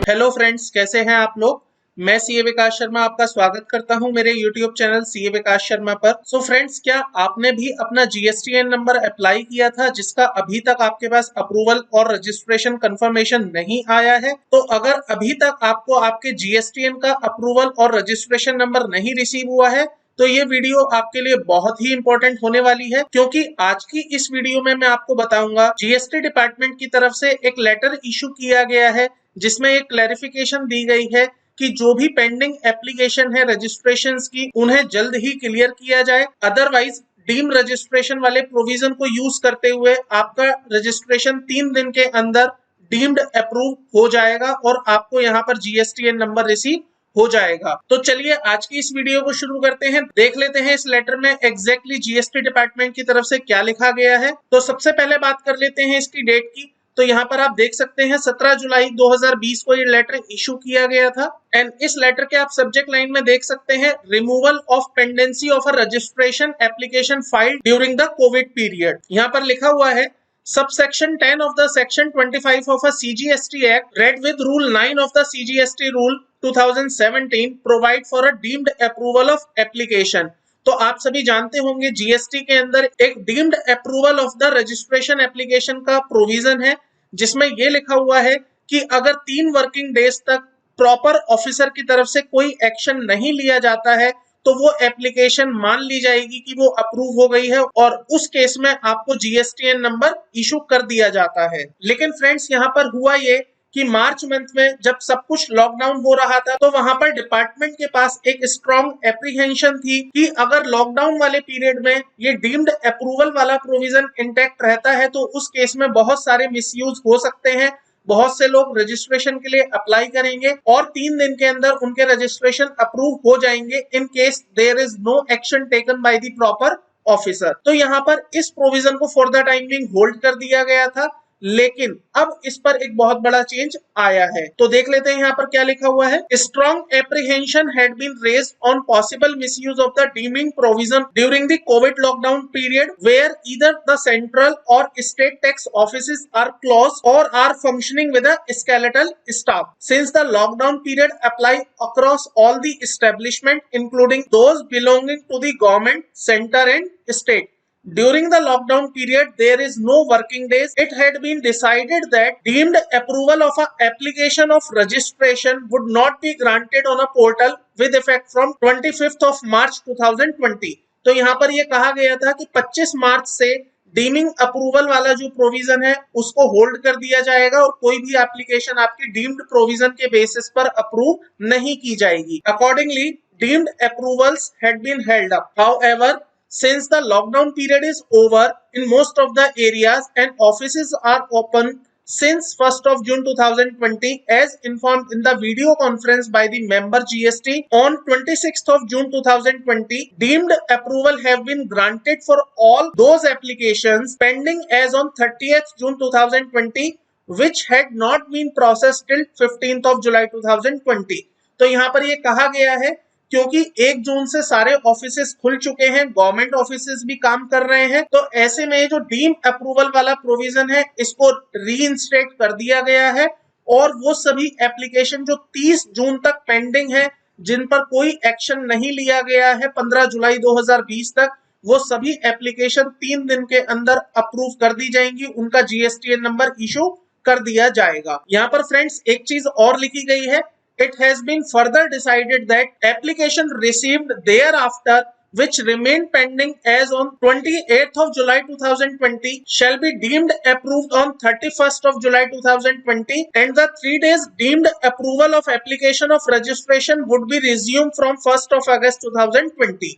Hello friends, कैसे हैं आप लोग। मैं सीए विकास शर्मा आपका स्वागत करता हूं मेरे यूट्यूब चैनल सीए विकास शर्मा पर। सो फ्रेंड्स, क्या आपने भी अपना जीएसटीएन नंबर अप्लाई किया था जिसका अभी तक आपके पास अप्रूवल और रजिस्ट्रेशन कंफर्मेशन नहीं आया है? तो अगर अभी तक आपको आपके जीएसटीएन का अप्रूवल और रजिस्ट्रेशन नंबर नहीं रिसीव हुआ है तो ये वीडियो आपके लिए बहुत ही इंपॉर्टेंट होने वाली है, क्योंकि आज की इस वीडियो में मैं आपको बताऊंगा जीएसटी डिपार्टमेंट की तरफ से एक लेटर इशू किया गया है जिसमें एक क्लैरिफिकेशन दी गई है कि जो भी पेंडिंग एप्लीकेशन है रजिस्ट्रेशंस की उन्हें जल्द ही क्लियर किया जाए। अदरवाइज डीम रजिस्ट्रेशन वाले प्रोविजन को यूज करते हुए आपका रजिस्ट्रेशन 3 दिन के अंदर डीम्ड अप्रूव हो जाएगा और आपको यहाँ पर जीएसटीएन नंबर रिसीव हो जाएगा। तो चलिए आज की इस वीडियो को शुरू करते हैं। देख लेते हैं इस लेटर में एग्जैक्टली जीएसटी डिपार्टमेंट की तरफ से क्या लिखा गया है। तो सबसे पहले बात कर लेते हैं इसकी डेट की। तो यहाँ पर आप देख सकते हैं 17 जुलाई 2020 को ये लेटर इशू किया गया था। एंड इस लेटर के आप सब्जेक्ट लाइन में देख सकते हैं removal of pendency of a registration application filed during the Covid period. यहाँ पर लिखा हुआ है Subsection 10 of the Section 25 of a CGST Act read with Rule 9 of the CGST Rule 2017 provide for a deemed approval of application। तो आप सभी जानते होंगे जीएसटी के अंदर एक deemed approval of the registration application का प्रोविजन है जिसमें यह लिखा हुआ है कि अगर 3 वर्किंग डेज तक प्रॉपर ऑफिसर की तरफ से कोई एक्शन नहीं लिया जाता है तो वो एप्लीकेशन मान ली जाएगी कि वो अप्रूव हो गई है और उस केस में आपको जीएसटीएन नंबर इशू कर दिया जाता है। लेकिन फ्रेंड्स, यहाँ पर हुआ ये कि मार्च मंथ में जब सब कुछ लॉकडाउन हो रहा था तो वहां पर डिपार्टमेंट के पास एक स्ट्रॉन्ग एप्रीहेंशन थी कि अगर लॉकडाउन वाले पीरियड में ये डीम्ड अप्रूवल वाला प्रोविजन इंटैक्ट रहता है तो उस केस में बहुत सारे मिसयूज हो सकते हैं। बहुत से लोग रजिस्ट्रेशन के लिए अप्लाई करेंगे और 3 दिन के अंदर उनके रजिस्ट्रेशन अप्रूव हो जाएंगे in case there is no action taken by the proper officer. तो यहाँ पर इस प्रोविजन को for the time being hold कर दिया गया था, लेकिन अब इस पर एक बहुत बड़ा चेंज आया है। तो देख लेते हैं यहाँ पर क्या लिखा हुआ है। Strong apprehension had been raised on possible misuse of the deeming provision during the Covid lockdown period where either the central or state tax offices are closed or are functioning with a skeletal staff since the lockdown period apply across all the establishment including those belonging to the government center and state। During the lockdown period, there is no working days. It had been decided that deemed approval of an application of registration would not be granted on a portal with effect from 25th of March 2020। तो यहाँ पर ये कहा गया था कि 25 मार्च से dimming approval वाला जो प्रोविजन है उसको होल्ड कर दिया जाएगा और कोई भी एप्लीकेशन आपकी डीम्ड प्रोविजन के बेसिस पर अप्रूव नहीं की जाएगी। Accordingly deemed approvals had been held up. However, since the lockdown period is over in most of the areas and offices are open since 1st of June 2020 as informed in the video conference by the member GST on 26th of June 2020, deemed approval have been granted for all those applications pending as on 30th June 2020 which had not been processed till 15th of July 2020। तो यहाँ पर ये कहा गया है क्योंकि 1 जून से सारे ऑफिसेस खुल चुके हैं, गवर्नमेंट ऑफिसेस भी काम कर रहे हैं, तो ऐसे में जो डीम अप्रूवल वाला प्रोविजन है इसको रीइंस्टेट कर दिया गया है और वो सभी एप्लीकेशन जो 30 जून तक पेंडिंग है जिन पर कोई एक्शन नहीं लिया गया है 15 जुलाई 2020 तक, वो सभी एप्लीकेशन 3 दिन के अंदर अप्रूव कर दी जाएंगी, उनका जीएसटीएन नंबर इशू कर दिया जाएगा। यहाँ पर फ्रेंड्स एक चीज और लिखी गई है। It has been further decided that application received thereafter which remain pending as on 28th of July 2020 shall be deemed approved on 31st of July 2020 and the 3 days deemed approval of application of registration would be resumed from 1st of August 2020।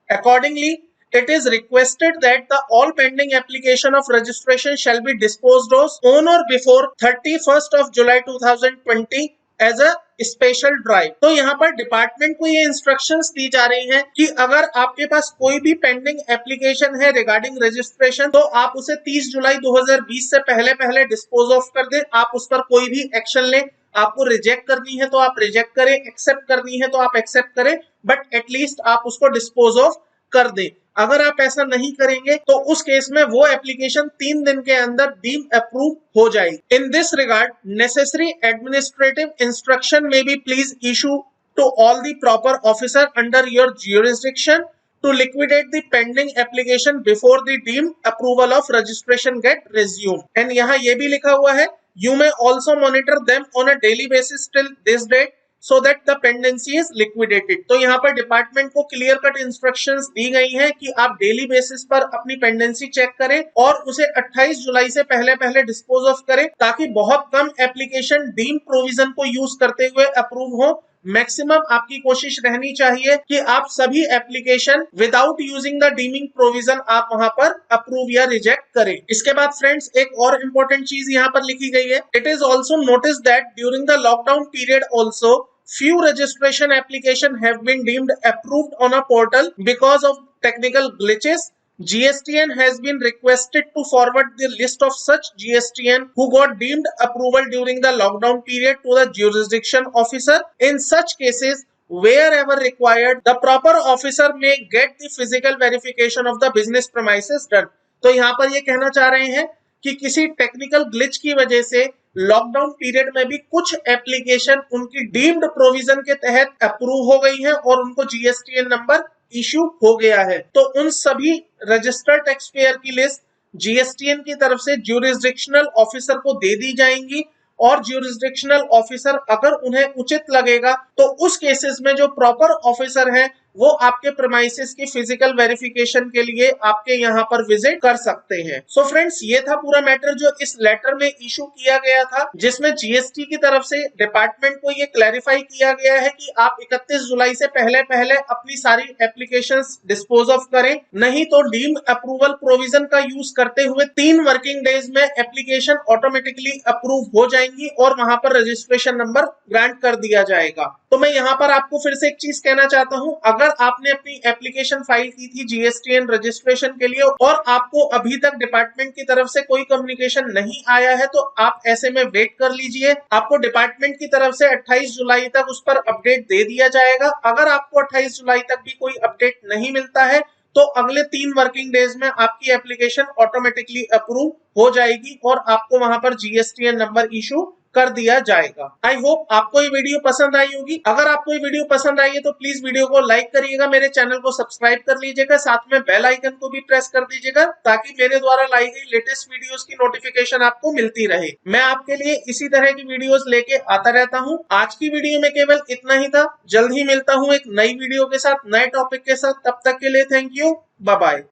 Accordingly, it is requested that the all pending application of registration shall be disposed of on or before 31st of July 2020 as a special drive. तो यहाँ पर department को ये instructions दी जा रही हैं कि अगर आपके पास कोई भी पेंडिंग एप्लीकेशन है रिगार्डिंग रजिस्ट्रेशन तो आप उसे 30 जुलाई 2020 से पहले डिस्पोज ऑफ कर दें। आप उस पर कोई भी एक्शन लें, आपको रिजेक्ट करनी है तो आप रिजेक्ट करें, एक्सेप्ट करनी है तो आप एक्सेप्ट करें, बट एटलीस्ट आप उसको डिस्पोज ऑफ कर दें। अगर आप ऐसा नहीं करेंगे तो उस केस में वो एप्लीकेशन 3 दिन के अंदर डीम्ड अप्रूव हो जाएगी। In this regard necessary administrative instruction may be please issue to all the proper officer under your jurisdiction to liquidate the pending application before the deemed approval of registration get resumed. And यहाँ ये भी लिखा हुआ है, you may also monitor them on a daily basis till this date so that the pendency is liquidated. तो यहाँ पर department को क्लियर कट इंस्ट्रक्शंस दी गई हैं कि आप डेली बेसिस पर अपनी पेंडेंसी चेक करें और उसे 28 जुलाई से पहले डिस्पोज ऑफ करें, ताकि बहुत कम एप्लीकेशन डीम प्रोविजन को यूज करते हुए अप्रूव हो। मैक्सिमम आपकी कोशिश रहनी चाहिए कि आप सभी application without using the deeming provision आप वहां पर अप्रूव या रिजेक्ट करें। इसके बाद फ्रेंड्स एक और इंपॉर्टेंट चीज यहाँ पर लिखी गई है, it is also notice that during the lockdown period also few registration application have been deemed approved on a portal because of technical glitches. GSTN has been requested to forward the list of such GSTN who got deemed approval during the lockdown period to the jurisdiction officer. In such cases, wherever required, the proper officer may get the physical verification of the business premises done. तो यहाँ पर ये कहना चाह रहे हैं कि किसी टेक्निकल ग्लिच की वजह से लॉकडाउन पीरियड में भी कुछ एप्लीकेशन उनकी डीम्ड प्रोविजन के तहत अप्रूव हो गई है और उनको जीएसटीएन नंबर इश्यू हो गया है। तो उन सभी रजिस्टर्ड टैक्स पेयर की लिस्ट जीएसटीएन की तरफ से ज्यूरिसडिक्शनल ऑफिसर को दे दी जाएंगी और ज्यूरिसडिक्शनल ऑफिसर अगर उन्हें उचित लगेगा तो उस केसेस में जो प्रॉपर ऑफिसर है वो आपके प्रेमाइसेस की फिजिकल वेरिफिकेशन के लिए आपके यहाँ पर विजिट कर सकते हैं। सो फ्रेंड्स, ये था पूरा मैटर जो इस लेटर में इशू किया गया था, जिसमें जीएसटी की तरफ से डिपार्टमेंट को ये क्लैरिफाई किया गया है कि आप 31 जुलाई से पहले अपनी सारी एप्लीकेशंस डिस्पोज ऑफ करें, नहीं तो डीम्ड अप्रूवल प्रोविजन का यूज करते हुए 3 वर्किंग डेज में एप्लीकेशन ऑटोमेटिकली अप्रूव हो जाएंगी और वहां पर रजिस्ट्रेशन नंबर ग्रांट कर दिया जाएगा। तो मैं यहाँ पर आपको फिर से एक चीज कहना चाहता हूँ, अगर आपने अपनी एप्लीकेशन फाइल की थी जीएसटीएन रजिस्ट्रेशन के लिए और आपको अभी तक डिपार्टमेंट की तरफ से कोई कम्युनिकेशन नहीं आया है तो आप ऐसे में वेट कर लीजिए। आपको डिपार्टमेंट की तरफ से 28 जुलाई तक उस पर अपडेट दे दिया जाएगा। अगर आपको 28 जुलाई तक भी कोई अपडेट नहीं मिलता है तो अगले 3 वर्किंग डेज में आपकी एप्लीकेशन ऑटोमेटिकली अप्रूव हो जाएगी और आपको वहां पर जीएसटीएन नंबर इशू कर दिया जाएगा। आई होप आपको ये वीडियो पसंद आई होगी। अगर आपको ये वीडियो पसंद आई है तो प्लीज वीडियो को लाइक करिएगा, मेरे चैनल को सब्सक्राइब कर लीजिएगा, साथ में बेल आइकन को भी प्रेस कर दीजिएगा ताकि मेरे द्वारा लाई गई लेटेस्ट वीडियोस की नोटिफिकेशन आपको मिलती रहे। मैं आपके लिए इसी तरह की वीडियोस लेके आता रहता हूँ। आज की वीडियो में केवल इतना ही था। जल्द ही मिलता हूँ एक नई वीडियो के साथ, नए टॉपिक के साथ। तब तक के लिए थैंक यू, बाय बाय।